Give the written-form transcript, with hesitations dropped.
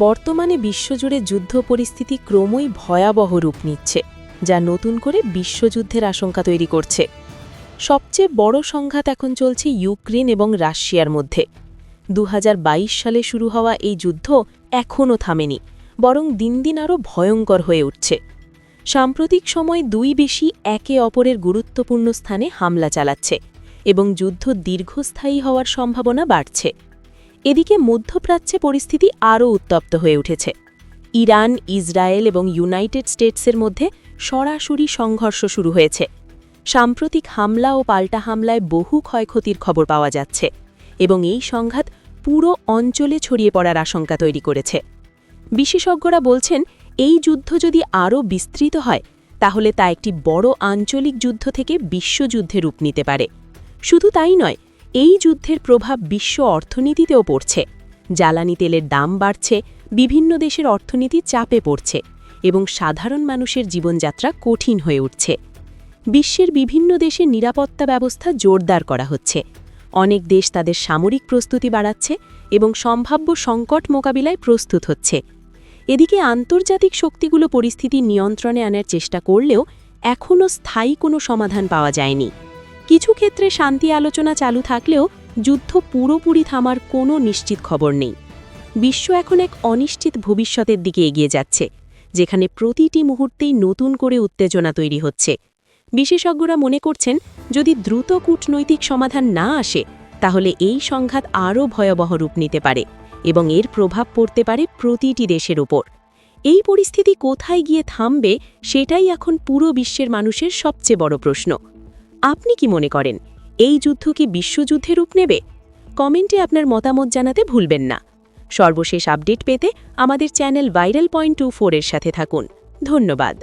বর্তমানে বিশ্বজুড়ে যুদ্ধ পরিস্থিতি ক্রমই ভয়াবহ রূপ নিচ্ছে, যা নতুন করে বিশ্বযুদ্ধের আশঙ্কা তৈরি করছে। সবচেয়ে বড় সংঘাত এখন চলছে ইউক্রেন এবং রাশিয়ার মধ্যে। 2022 সালে শুরু হওয়া এই যুদ্ধ এখনও থামেনি, বরং দিন দিন আরও ভয়ঙ্কর হয়ে উঠছে। সাম্প্রতিক সময় দুই দেশই একে অপরের গুরুত্বপূর্ণ স্থানে হামলা চালাচ্ছে এবং যুদ্ধ দীর্ঘস্থায়ী হওয়ার সম্ভাবনা বাড়ছে। এদিকে মধ্যপ্রাচ্যে পরিস্থিতি আরও উত্তপ্ত হয়ে উঠেছে। ইরান, ইসরায়েল এবং ইউনাইটেড স্টেটসের মধ্যে সরাসরি সংঘর্ষ শুরু হয়েছে। সাম্প্রতিক হামলা ও পাল্টা হামলায় বহু ক্ষয়ক্ষতির খবর পাওয়া যাচ্ছে এবং এই সংঘাত পুরো অঞ্চলে ছড়িয়ে পড়ার আশঙ্কা তৈরি করেছে। বিশেষজ্ঞরা বলছেন, এই যুদ্ধ যদি আরও বিস্তৃত হয় তাহলে তা একটি বড় আঞ্চলিক যুদ্ধ থেকে বিশ্বযুদ্ধে রূপ নিতে পারে। শুধু তাই নয়, এই যুদ্ধের প্রভাব বিশ্ব অর্থনীতিতেও পড়ছে। জ্বালানি তেলের দাম বাড়ছে, বিভিন্ন দেশের অর্থনীতি চাপে পড়ছে এবং সাধারণ মানুষের জীবনযাত্রা কঠিন হয়ে উঠছে। বিশ্বের বিভিন্ন দেশে নিরাপত্তা ব্যবস্থা জোরদার করা হচ্ছে। অনেক দেশ তাদের সামরিক প্রস্তুতি বাড়াচ্ছে এবং সম্ভাব্য সংকট মোকাবিলায় প্রস্তুত হচ্ছে। এদিকে আন্তর্জাতিক শক্তিগুলো পরিস্থিতি নিয়ন্ত্রণে আনার চেষ্টা করলেও এখনও স্থায়ী কোনো সমাধান পাওয়া যায়নি। কিছু ক্ষেত্রে শান্তি আলোচনা চালু থাকলেও যুদ্ধ পুরোপুরি থামার কোনো নিশ্চিত খবর নেই। বিশ্ব এখন এক অনিশ্চিত ভবিষ্যতের দিকে এগিয়ে যাচ্ছে, যেখানে প্রতিটি মুহূর্তেই নতুন করে উত্তেজনা তৈরি হচ্ছে। বিশেষজ্ঞরা মনে করছেন, যদি দ্রুত কূটনৈতিক সমাধান না আসে তাহলে এই সংঘাত আরও ভয়াবহ রূপ নিতে পারে এবং এর প্রভাব পড়তে পারে প্রতিটি দেশের ওপর। এই পরিস্থিতি কোথায় গিয়ে থামবে সেটাই এখন পুরো বিশ্বের মানুষের সবচেয়ে বড় প্রশ্ন। আপনি কি মনে করেন, এই যুদ্ধ কি বিশ্বযুদ্ধে রূপ নেবে? কমেন্টে আপনার মতামত জানাতে ভুলবেন না। সর্বশেষ আপডেট পেতে আমাদের চ্যানেল ভাইরাল.24 এর সাথে থাকুন। ধন্যবাদ।